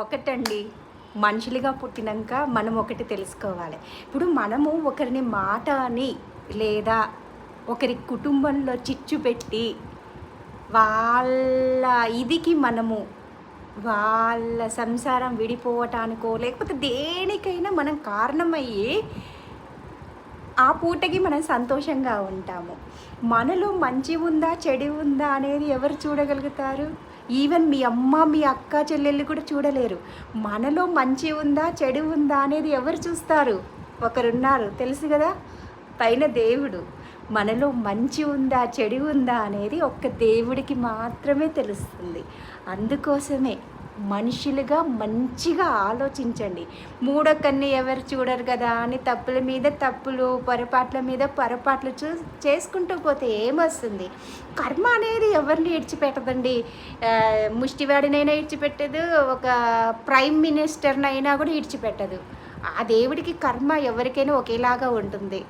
ఒకటండి, మనుషులుగా పుట్టినాక మనం ఒకటి తెలుసుకోవాలి. ఇప్పుడు మనము ఒకరిని మాట అని లేదా ఒకరి కుటుంబంలో చిచ్చు పెట్టి వాళ్ళ ఇదికి మనము వాళ్ళ సంసారం విడిపోవటానికో లేకపోతే దేనికైనా మనం కారణమయ్యి ఆ పూటకి మనం సంతోషంగా ఉంటాము. మనలో మంచి ఉందా చెడు ఉందా అనేది ఎవరు చూడగలుగుతారు? ఈవెన్ మీ అమ్మ మీ అక్క చెల్లెళ్ళు కూడా చూడలేరు. మనలో మంచి ఉందా చెడు ఉందా అనేది ఎవరు చూస్తారు? ఒకరున్నారు తెలుసు కదా, పైన దేవుడు. మనలో మంచి ఉందా చెడు ఉందా అనేది ఒక్క దేవుడికి మాత్రమే తెలుస్తుంది. అందుకోసమే మనుషులుగా మంచిగా ఆలోచించండి. మూడో కన్ను ఎవరు చూడరు కదా అని తప్పుల మీద తప్పులు, పొరపాట్ల మీద పొరపాట్లు చేసుకుంటూ పోతే ఏమొస్తుంది? కర్మ అనేది ఎవరిని ఇడిచిపెట్టదండి. ముష్టివాడినైనా ఇడిచిపెట్టదు, ఒక ప్రైమ్ మినిస్టర్నైనా కూడా ఇడిచిపెట్టదు. ఆ దేవుడికి కర్మ ఎవరికైనా ఒకేలాగా ఉంటుంది.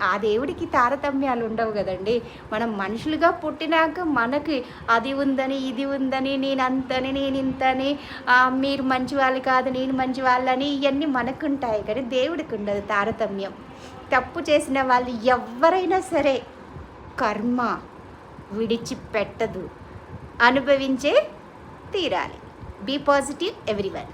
ఆ దేవుడికి తారతమ్యాలు ఉండవు కదండి. మనం మనుషులుగా పుట్టినాక మనకి అది ఉందని ఇది ఉందని, నేను అంతని నేను ఇంతని, మీరు మంచి వాళ్ళు కాదు నేను మంచి వాళ్ళని, ఇవన్నీ మనకుంటాయి కానీ దేవుడికి ఉండదు తారతమ్యం. తప్పు చేసిన వాళ్ళు ఎవరైనా సరే కర్మ విడిచిపెట్టదు, అనుభవించే తీరాలి. Be positive everyone.